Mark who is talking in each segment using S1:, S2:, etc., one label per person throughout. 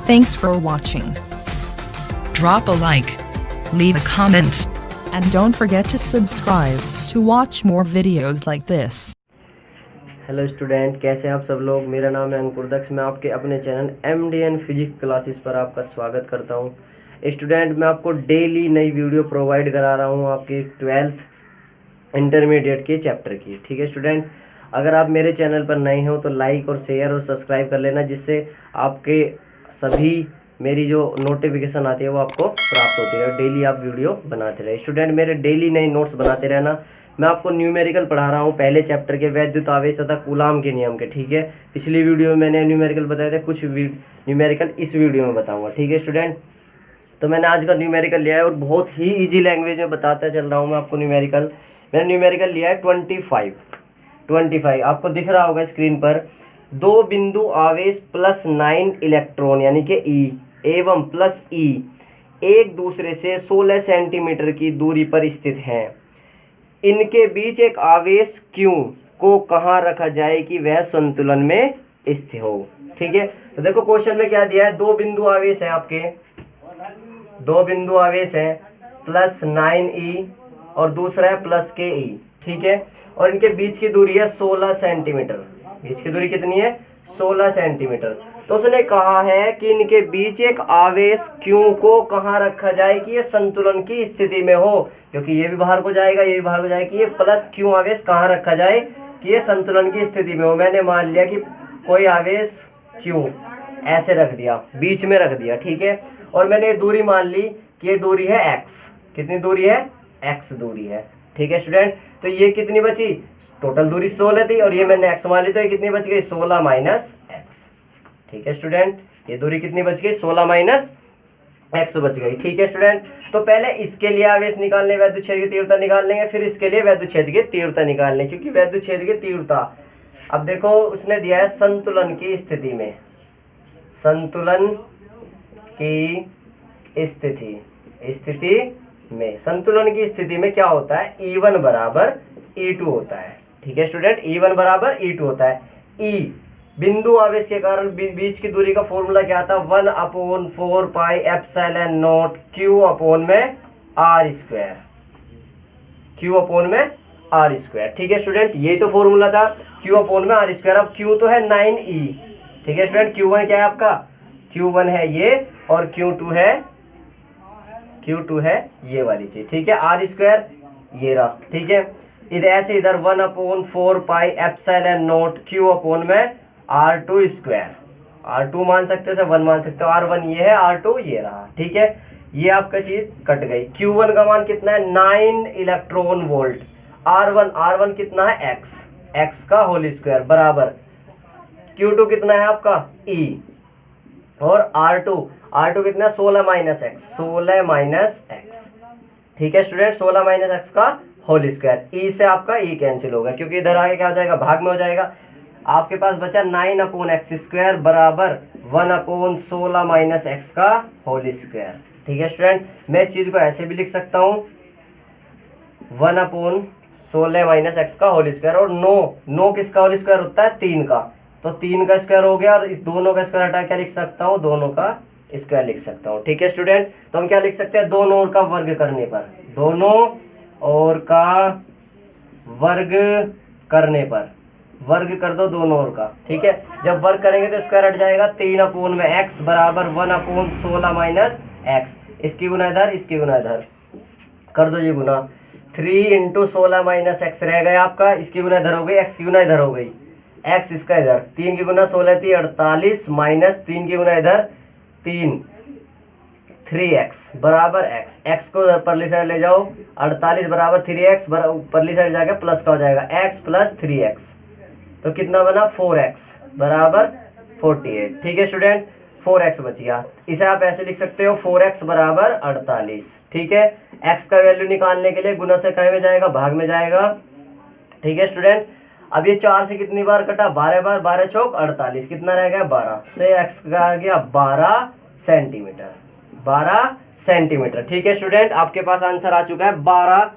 S1: Thanks for watching.
S2: Drop a like. Leave a comment.
S1: And don't forget to subscribe to watch more videos like this.
S3: Hello student, कैसे हैं आप सब लोग। मेरा नाम है अंकुर दक्ष। मैं आपके अपने चैनल MDN फिजिक्स क्लासेस पर आपका स्वागत करता हूं। स्टूडेंट, मैं आपको डेली नई वीडियो प्रोवाइड करा रहा हूं आपकी 12th इंटरमीडिएट के चैप्टर की। ठीक है स्टूडेंट, अगर आप मेरे चैनल पर नए हो तो लाइक और शेयर और सब्सक्राइब कर लेना, जिससे आपके सभी मेरी जो नोटिफिकेशन आती है वो आपको प्राप्त होती रहे। डेली आप वीडियो बनाते रहे। स्टूडेंट, मेरे डेली नए नोट्स बनाते रहना। मैं आपको न्यूमेरिकल पढ़ा रहा हूँ पहले चैप्टर के, वैद्युत आवेश तथा कूलाम के नियम के। ठीक है, पिछली वीडियो में मैंने न्यूमेरिकल बताए थे, कुछ न्यूमेरिकल इस वीडियो में बताऊंगा। ठीक है स्टूडेंट, तो मैंने आज का न्यूमेरिकल लिया है और बहुत ही ईजी लैंग्वेज में बताता चल रहा हूँ मैं आपको न्यूमेरिकल। मैंने न्यूमेरिकल लिया है 25 आपको दिख रहा होगा स्क्रीन पर। दो बिंदु आवेश +9 इलेक्ट्रॉन यानी कि E एवं +E एक दूसरे से 16 सेंटीमीटर की दूरी पर स्थित हैं। इनके बीच एक आवेश Q को कहाँ रखा जाए कि वह संतुलन में स्थित हो। ठीक है, तो देखो क्वेश्चन में क्या दिया है। दो बिंदु आवेश है आपके, दो बिंदु आवेश है +9E और दूसरा है +KE। ठीक है, और इनके बीच की दूरी है 16 सेंटीमीटर। बीच की दूरी कितनी है? 16 सेंटीमीटर। तो उसने कहा है कि इनके बीच एक आवेश Q को कहाँ रखा जाए कि ये संतुलन की स्थिति में हो, क्योंकि ये भी बाहर को जाएगा, ये भी बाहर को जाएगा, कि ये +Q आवेश कहाँ रखा जाए कि ये संतुलन की स्थिति में हो। मैंने मान लिया कि कोई आवेश Q ऐसे रख दिया, बीच में रख दिया। ठीक है, और मैंने ये दूरी मान ली कि ये दूरी है x। कितनी दूरी है? x दूरी है। ठीक है स्टूडेंट, तो ये कितनी बची? टोटल दूरी 16 थी और ये मैंने x मान ली, तो ये कितनी बच गई? 16 - x। ठीक है स्टूडेंट, ये दूरी कितनी बच गई? 16 - x बच गई। ठीक है स्टूडेंट, तो पहले इसके लिए आवेश निकालने, वैद्युत क्षेत्र की तीव्रता निकाल लेंगे, फिर इसके लिए वैद्युत क्षेत्र की तीव्रता निकाल लेंगे, क्योंकि वैद्युत क्षेत्र की तीव्रता अब देखो उसने दिया है संतुलन की स्थिति में। संतुलन की स्थिति में, संतुलन की स्थिति में क्या होता है? E1 = E2 होता है। ठीक है स्टूडेंट, E1 = E2 होता है। E बिंदु आवेश के कारण बीच की दूरी का फॉर्मूला क्या था? 1/4 pi epsilon not Q/r²। Q/r²। ठीक है स्टूडेंट, यही तो फॉर्मूला था, Q/r²। अब Q तो है 9E। ठीक है स्टूडेंट, Q1 क्या है आपका? Q1 है ये, और Q2 है ये वाली चीज। ठीक है, r² ये रहा। ठीक है, इधर ऐसे इधर 1/4 pi epsilon not Q/r²। R2 मान सकते हो, 1 मान सकते हो। R1 ये है, R2 ये रहा। ठीक है, ये आपका चीज कट गई। Q1 का मान कितना है? 9 इलेक्ट्रॉन वोल्ट। R1 कितना है? x का होल स्क्वायर बराबर Q2 कितना है आपका? E, और R2 कितना? 16 - x। ठीक है स्टूडेंट, 16 - x का होल स्क्वायर। E से आपका E कैंसिल होगा, क्योंकि इधर आगे क्या हो जाएगा? भाग में हो जाएगा। आपके पास बचा 9/x² बराबर 1/16 - x का होल स्क्वायर। ठीक है स्टूडेंट, मैं इस चीज को ऐसे भी लिख सकता हूँ 1/16 - x का होल स्क्वायर। और 9 किसका होल स्क्वायर होता है? 3 का, तो 3 का स्क्वायर हो गया, और इस दोनों का स्क्वायर हटा क्या लिख सकता हूँ? दोनों का स्क्वायर लिख सकता हूँ। ठीक है स्टूडेंट, तो हम क्या लिख सकते हैं? दोनों ओर का वर्ग करने पर, दोनों ओर का वर्ग करने पर, वर्ग कर दो दोनों ओर का। ठीक है, जब वर्ग करेंगे तो स्क्वायर हट जाएगा। 3/x बराबर 1/16 - x। इसकी गुना इधर, इसकी गुना इधर कर दो, ये गुना 3 × 16 - x रह गया आपका। इसकी गुना इधर हो गई, x की गुना इधर हो गई, x इसका इधर। 3 की गुना 16 थी 48, माइनस 3 की गुना इधर 3, 3x बराबर x को परली साइड ले जाओ। 48 बराबर 3x, परली साइड जाके प्लस का हो जाएगा, x + 3x, तो कितना बना? 4x बराबर 48। ठीक है स्टूडेंट, 4x बच गया। इसे आप ऐसे लिख सकते हो 4x बराबर 48। ठीक है, x का वैल्यू निकालने के लिए गुना से कहे में जाएगा? भाग में जाएगा। ठीक है स्टूडेंट, अब ये 4 से कितनी बार कटा? 12 बार। 12 चौक 48, कितना रह गया? 12। तो ये x का आ गया 12 सेंटीमीटर। 12 सेंटीमीटर। ठीक है स्टूडेंट, आपके पास आंसर आ चुका है 12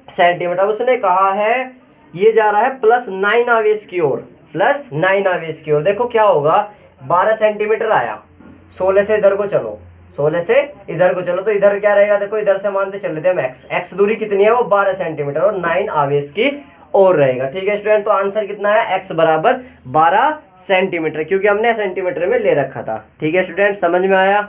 S3: सेंटीमीटर। उसने कहा है ये जा रहा है +9 आवेश की ओर, +9 आवेश की ओर। देखो क्या होगा, 12 सेंटीमीटर आया, 16 से इधर को चलो, 16 से इधर को चलो, तो इधर क्या रहेगा, देखो इधर से मानते चल लेते हैं हम x दूरी कितनी है वो 12 सेंटीमीटर और 9 आवेश की और रहेगा। ठीक है स्टूडेंट, तो आंसर कितना है, x बराबर 12 सेंटीमीटर, क्योंकि हमने सेंटीमीटर में ले रखा था। ठीक है स्टूडेंट, समझ में आया।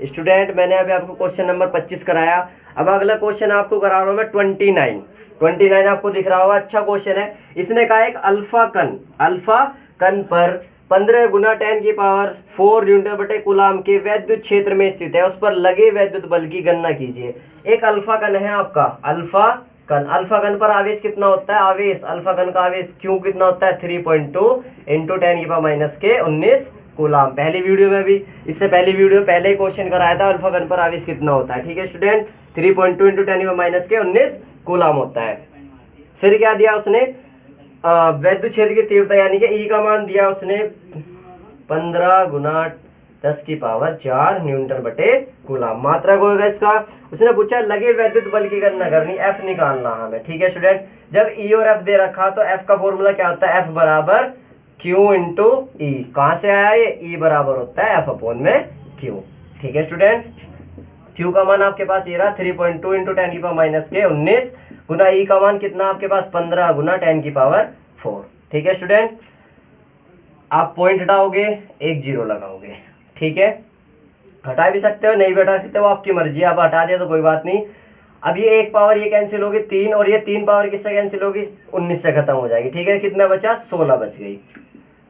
S3: स्टूडेंट मैंने अभी आपको क्वेश्चन नंबर 25 कराया। अब अगला क्वेश्चन आपको करा रहा हूँ मैं 29 आपको दिख रहा होगा, अच्छा क्वेश्चन है। इसने कहा एक अल्फा कण पर 15 गुना 10 की पावर 4 न्यूटन बटे कूलाम के वैद्युत क्षेत्र में स्थित है, उस पर लगे वैद्युत बल की गणना कीजिए। एक अल्फा कण है आपका, अल्फा कण पर आवेश कितना होता है, आवेश अल्फा कण का आवेश क्यू कितना होता है 3.2 इंटू 10 की पावर माइनस के 19 कूलाम। पहली वीडियो में भी, इससे पहली वीडियो पहले ही क्वेश्चन कराया था अल्फा कण पर आवेश कितना होता है। ठीक है स्टूडेंट, 3.2 इंटू 10 की पावर माइनस के 19 कूलाम होता है। फिर क्या दिया उसने, वैद्युत क्षेत्र की तीव्रता यानी कि ई का मान दिया उसने 15 गुना 10 की पावर 4 न्यूटन बटे कूलाम। मात्रा को होगा इसका, उसने पूछा लगे वैद्युत बल की गणना करनी, एफ निकालना हमें। ठीक है स्टूडेंट, जब ई और एफ दे रखा तो एफ का फॉर्मूला क्या होता है, एफ बराबर क्यू इंटू ई। कहाँ से आया ये, ई बराबर होता है एफ अपॉन में क्यू। ठीक है स्टूडेंट, क्यू का मान आपके पास ये रहा 3.2 इंटू 10 की पावर माइनस के 19 गुना ई का मान कितना आपके पास 15 गुना 10 की पावर 4। ठीक है स्टूडेंट, आप पॉइंट हटाओगे, एक जीरो लगाओगे। ठीक है, हटा भी सकते हो, नहीं भी हटा सकते हो, आपकी मर्जी। आप हटा दिया तो कोई बात नहीं। अब ये एक पावर ये कैंसिल होगी 3, और ये 3 पावर किससे कैंसिल होगी, 19 से खत्म हो जाएगी। ठीक है, कितना बचा, 16 बच गई।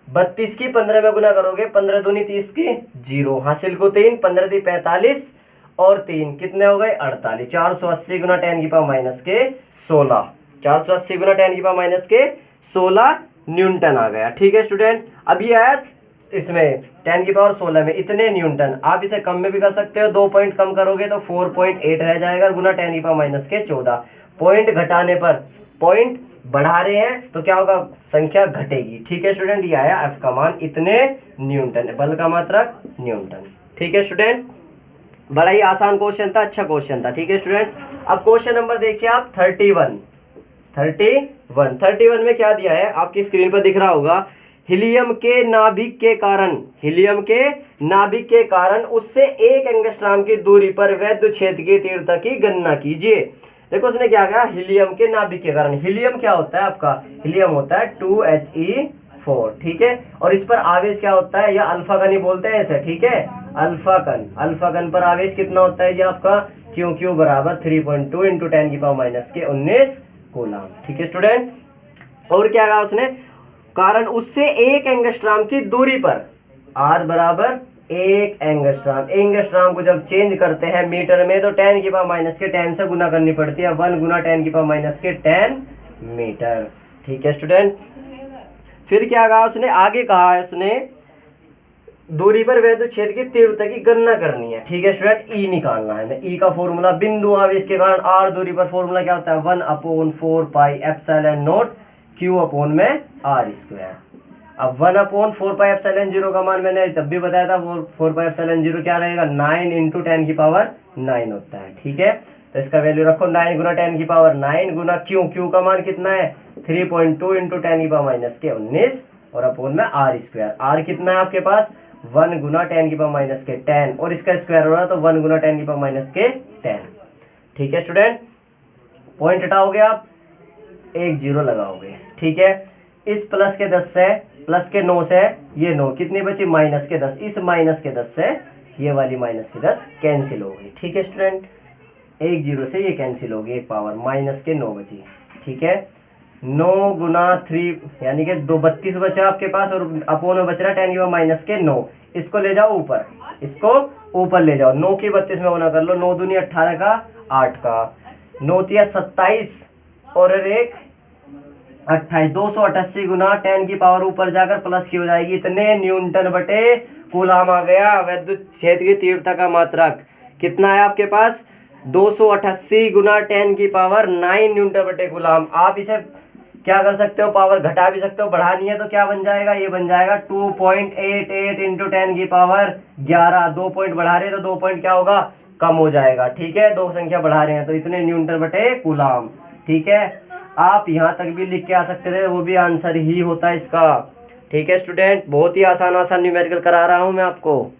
S3: 32 की 15 में गुना करोगे, 15 दूनी 30 की 0, हासिल को 3, 15 दी 45 और 3 कितने हो गए 48। 480 गुना 10 की पावर माइनस के 16, 480 गुना 10 की पावर माइनस के 16 न्यूटन आ गया। ठीक है स्टूडेंट, अब ये आया इसमें 10 की पावर 16 में इतने न्यूटन। आप इसे कम में भी कर सकते हो, 2 पॉइंट कम करोगे तो 4.8 रह जाएगा, गुना 10 की पावर माइनस के 14। पॉइंट घटाने पर, पॉइंट बढ़ा रहे हैं तो क्या होगा, संख्या घटेगी। ठीक है स्टूडेंट, ये आया एफ का मान इतने न्यूटन, बल का मात्रक न्यूटन। ठीक है स्टूडेंट, बड़ा ही आसान क्वेश्चन था, अच्छा क्वेश्चन था। ठीक है स्टूडेंट, अब क्वेश्चन नंबर देखिए आप 31 में क्या दिया है, आपकी स्क्रीन पर दिख रहा होगा। हीलियम के नाभिक के कारण उससे 1 एंगस्ट्रॉम की दूरी पर वैद्युत क्षेत्र की तीव्रता की गणना कीजिए। देखो उसने क्या कहा, हीलियम के नाभिक के कारण। हीलियम क्या होता है आपका, हीलियम होता है 2He4। ठीक है, और इस पर आवेश क्या होता है, या अल्फा कण ही बोलते हैं ऐसे। ठीक है, अल्फा कण पर आवेश कितना होता है, ये आपका क्यू बराबर 3.2 इंटू 10 की पावर माइनस के 19 कूलाम। ठीक है स्टूडेंट, और क्या कहा उसने, कारण उससे 1 एंगस्ट्रॉम की दूरी पर, आर बराबर 1 एंगस्ट्रॉम को जब चेंज करते हैं मीटर में तो 10 की पावर माइनस के 10 से गुना करनी पड़ती है, 1 गुना 10 की पावर माइनस के 10 मीटर। ठीक है स्टूडेंट, फिर क्या कहा उसने, आगे कहा है उसने दूरी पर वैद्युत क्षेत्र की तीव्रता की गणना करनी है। ठीक है स्टूडेंट, ई निकालना है हमें। ई का फॉर्मूला बिंदु आवेश के कारण आर दूरी पर फॉर्मूला क्या होता है, 1/4 pi epsilon not Q upon में आर स्क्वायर। अब 1/4 पाई एप्सिलॉन 0 का मान मैंने तब भी बताया था, 4 पाई एप्सिलॉन 0 क्या रहेगा, 9 इंटू 10 की पावर 9 होता है। ठीक है, तो इसका वैल्यू रखो 9 गुना 10 की पावर 9 गुना क्यू का मान कितना है 3.2 इंटू 10 की पावर माइनस के 19 और अपॉन में आर स्क्वायर। आर कितना है आपके पास 1 गुना 10 की पावर माइनस के 10 और इसका स्क्वायर हो रहा है तो 1 गुना 10 की पावर माइनस के 10। ठीक है स्टूडेंट, पॉइंट हटाओगे आप, एक जीरो लगाओगे। ठीक है, इस प्लस के 10 से, प्लस के 9 से ये 9 कितनी बची, माइनस के 10, इस माइनस के 10 से ये वाली माइनस के 10 कैंसिल हो गई। ठीक है स्टूडेंट, एक जीरो से ये कैंसिल हो गई, एक पावर माइनस के 9 बची। ठीक है, 9 गुना 3 यानी कि 32 बचा आपके पास और अपोन में बच रहा 10 की पावर माइनस के 9। इसको ले जाओ ऊपर, इसको ऊपर ले जाओ, 9 की 32 में गुना कर लो, 9 दूनी 18 का 8 का 9 तिया 27 और एक 28, 288 गुना 10 की पावर ऊपर जाकर प्लस की हो जाएगी, इतने न्यूटन बटे कूलाम आ गया। वैद्युत क्षेत्र की तीव्रता का मात्रक कितना है आपके पास 288 गुना 10 की पावर 9 न्यूटन बटे कूलाम। आप इसे क्या कर सकते हो, पावर घटा भी सकते हो, बढ़ानी है तो क्या बन जाएगा, ये बन जाएगा 2.88 इंटू 10 की पावर 11। 2 पॉइंट बढ़ा रहे हैं तो 2 पॉइंट क्या होगा, कम हो जाएगा। ठीक है, 2 संख्या बढ़ा रहे हैं तो इतने न्यूटन बटे कूलाम। ठीक है, आप यहाँ तक भी लिख के आ सकते थे, वो भी आंसर ही होता है इसका। ठीक है स्टूडेंट, बहुत ही आसान न्यूमेरिकल करा रहा हूँ मैं आपको।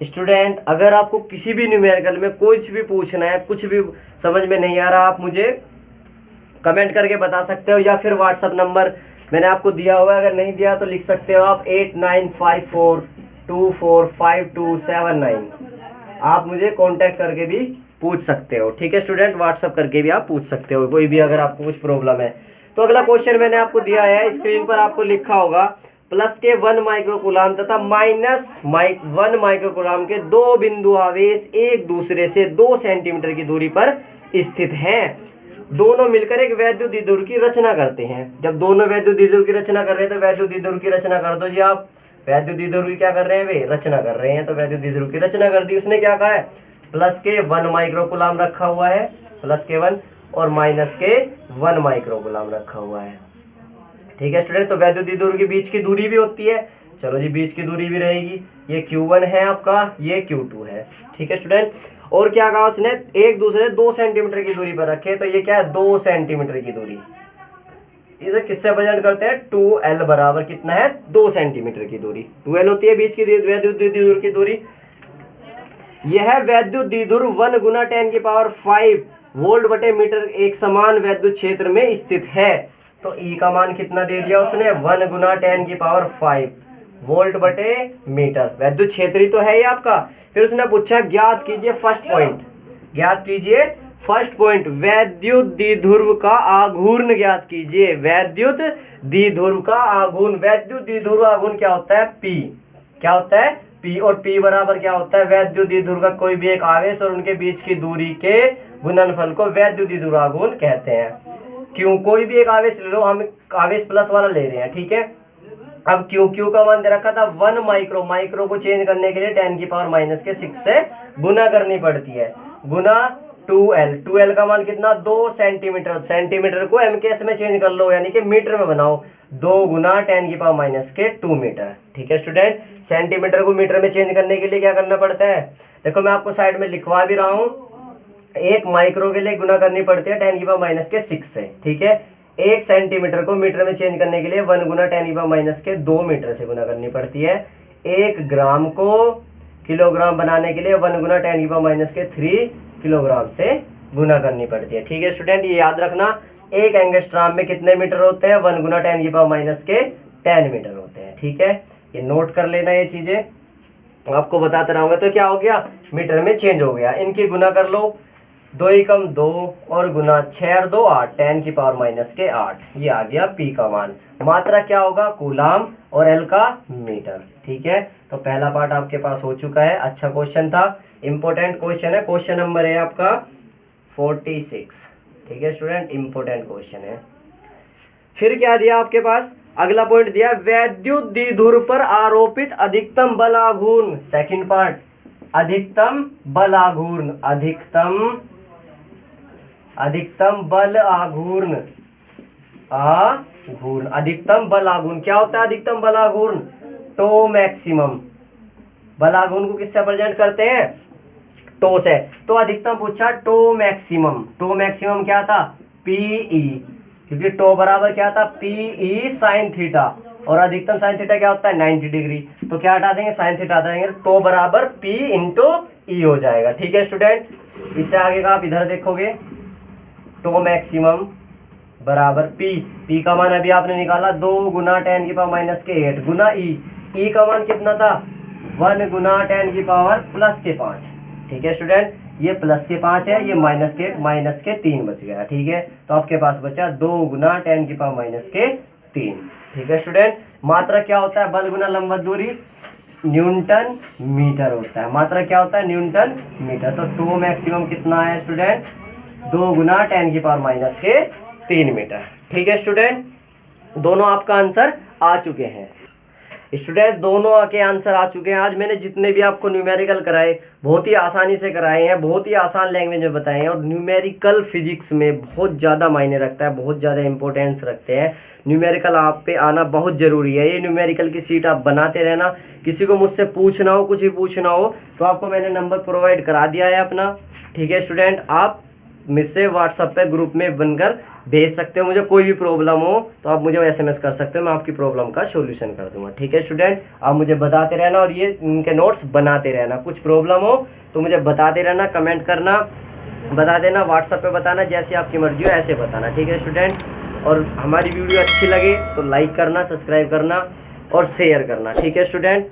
S3: स्टूडेंट अगर आपको किसी भी न्यूमेरिकल में कुछ भी पूछना है, कुछ भी समझ में नहीं आ रहा, आप मुझे कमेंट करके बता सकते हो, या फिर व्हाट्सअप नंबर मैंने आपको दिया हुआ है, अगर नहीं दिया तो लिख सकते हो आप 8954245279। आप मुझे कांटेक्ट करके भी पूछ सकते हो, ठीक है स्टूडेंट, व्हाट्सअप करके भी आप पूछ सकते हो कोई भी अगर आपको कुछ प्रॉब्लम है। तो अगला क्वेश्चन मैंने आपको दिया है, स्क्रीन पर आपको लिखा होगा प्लस के 1 माइक्रोकूलाम तथा माइनस 1 माइक्रोकूलाम के दो बिंदु आवेश एक दूसरे से 2 सेंटीमीटर की दूरी पर स्थित हैं। दोनों मिलकर एक वैद्युत द्विध्रुव की रचना करते हैं। जब दोनों वैद्युत द्विध्रुव की रचना कर रहे हैं तो वैद्युत द्विध्रुव की रचना कर दो जी आप। वैद्युत द्विध्रुव की क्या कर रहे हैं वे? रचना कर रहे हैं। तो वैद्युत द्विध्रुव की रचना कर दी। उसने क्या कहा है? प्लस के 1 माइक्रोकूलाम रखा हुआ है, प्लस के 1, और माइनस के 1 माइक्रोकूलाम रखा हुआ है। ठीक है स्टूडेंट, तो वैद्युत द्विध्रुव के बीच की दूरी भी होती है। चलो जी, बीच की दूरी भी रहेगी। ये Q1 है आपका, ये Q2 है। ठीक है स्टूडेंट, और क्या कहा उसने? एक दूसरे 2 सेंटीमीटर की दूरी पर रखे। तो ये क्या है? 2 सेंटीमीटर की दूरी। इसे किससे प्रेजेंट करते हैं? 2L बराबर कितना है? 2 सेंटीमीटर की दूरी। 2L होती है बीच की वैद्युत द्विध्रुव की दूरी। यह वैद्युत द्विध्रुव 1 गुना 10⁵ वोल्ट बटे मीटर एक समान वैद्युत क्षेत्र में स्थित है। तो E का मान कितना दे दिया उसने? 1 गुना 10⁵ वोल्ट बटे मीटर। वैद्युत क्षेत्र ही तो है ये आपका। फिर उसने पूछा ज्ञात कीजिए फर्स्ट पॉइंट, ज्ञात कीजिए फर्स्ट पॉइंट, वैद्युत द्विध्रुव का आघूर्ण ज्ञात कीजिए। वैद्युत द्विध्रुव का आघूर्ण, वैद्युत द्विध्रुव आघूर्ण क्या होता है? P। क्या होता है? P। और P बराबर क्या होता है? वैद्युत द्विध्रुव का कोई भी एक आवेश और उनके बीच की दूरी के गुणनफल को वैद्युत द्विध्रुव आघूर्ण कहते हैं। क्यों? कोई भी एक आवेश ले लो, हम आवेश प्लस वाला ले रहे हैं। ठीक है, अब Q का मान दे रखा था 1 माइक्रो को चेंज करने के लिए 10⁻⁻⁶ से गुना करनी पड़ती है, गुना 2L का मान कितना? 2 सेंटीमीटर। सेंटीमीटर को MKS में चेंज कर लो, यानी कि मीटर में बनाओ। 2 गुना 10⁻⁻2 मीटर। ठीक है स्टूडेंट, सेंटीमीटर को मीटर में चेंज करने के लिए क्या करना पड़ता है? देखो मैं आपको साइड में लिखवा भी रहा हूँ। 1 माइक्रो के लिए गुना करनी पड़ती है 10⁻⁶ से। ठीक है, 1 सेंटीमीटर को मीटर में चेंज करने के लिए 1 गुना 10⁻⁻2 मीटर से गुना करनी पड़ती है। 1 ग्राम को किलोग्राम बनाने के लिए 1 गुना 10⁻³ किलोग्राम से गुना करनी पड़ती है। ठीक है स्टूडेंट, ये याद रखना। 1 एंगस्ट्राम में कितने मीटर होते हैं? 1 गुना 10⁻10 मीटर होते हैं। ठीक है, ये नोट कर लेना, ये चीजें आपको बताते रहूंगा। तो क्या हो गया? मीटर में चेंज हो गया। इनकी गुना कर लो, 2 एकम 2 और गुना 6 और 2 8, 10⁻⁸ ये आ गया P का मान। मात्रा क्या होगा? कूलाम, और L का मीटर। ठीक है, तो पहला पार्ट आपके पास हो चुका है। अच्छा क्वेश्चन था, इंपॉर्टेंट क्वेश्चन है। क्वेश्चन नंबर है आपका 46। ठीक है स्टूडेंट, इंपॉर्टेंट क्वेश्चन है। फिर क्या दिया आपके पास? अगला पॉइंट दिया वैद्युत द्विध्रुव पर आरोपित अधिकतम बल आघूर्ण। सेकंड पार्ट, अधिकतम बल आघूर्ण, अधिकतम बल आघूर्ण, अधिकतम बल आघूर्ण क्या होता है? अधिकतम बल आघूर्ण टो मैक्सिमम। बल आघूर्ण को किससे प्रेजेंट करते हैं? टो से। तो अधिकतम पूछा टो मैक्सिमम। टो मैक्सिमम क्या था? PE, क्योंकि टो बराबर क्या था? PE साइन थीटा, और अधिकतम साइन थीटा क्या होता है? 90 डिग्री। तो क्या हटा देंगे? साइन थीटा हटा देंगे। टो बराबर P इंटू E हो जाएगा। ठीक है स्टूडेंट, इससे आगे का आप इधर देखोगे, टो मैक्सिमम बराबर P का मान अभी आपने निकाला 2 गुना 10⁻⁸ गुना E का मान कितना था? 1 गुना 10⁻+5। ठीक है स्टूडेंट, ये प्लस के 5 है, ये माइनस के 3 बच गया। ठीक है, तो आपके पास बचा 2 गुना 10⁻⁻3। ठीक है स्टूडेंट, मात्रा क्या होता है? बल गुना लंबवत दूरी न्यूटन मीटर होता है। मात्रा क्या होता है? Newton metre. तो टो मैक्सिमम कितना है स्टूडेंट? 2 गुना 10⁻⁻3 मीटर। ठीक है स्टूडेंट, दोनों आपका आंसर आ चुके हैं। स्टूडेंट दोनों के आंसर आ चुके हैं। आज मैंने जितने भी आपको न्यूमेरिकल कराए बहुत ही आसानी से कराए हैं, बहुत ही आसान लैंग्वेज में बताए हैं। और न्यूमेरिकल फिजिक्स में बहुत ज़्यादा मायने रखता है, बहुत ज़्यादा इंपॉर्टेंस रखते हैं। न्यूमेरिकल आप पे आना बहुत ज़रूरी है। ये न्यूमेरिकल की सीट आप बनाते रहना। किसी को मुझसे पूछना हो, कुछ भी पूछना हो, तो आपको मैंने नंबर प्रोवाइड करा दिया है अपना। ठीक है स्टूडेंट, आप मुझसे व्हाट्सएप पे ग्रुप में बनकर भेज सकते हो। मुझे कोई भी प्रॉब्लम हो तो आप मुझे SMS कर सकते हो, मैं आपकी प्रॉब्लम का सॉल्यूशन कर दूंगा। ठीक है स्टूडेंट, आप मुझे बताते रहना और ये इनके नोट्स बनाते रहना। कुछ प्रॉब्लम हो तो मुझे बताते रहना, कमेंट करना, बता देना, व्हाट्सएप पे बताना, जैसे आपकी मर्जी हो ऐसे बताना। ठीक है स्टूडेंट, और हमारी वीडियो अच्छी लगे तो लाइक करना, सब्सक्राइब करना और शेयर करना। ठीक है स्टूडेंट।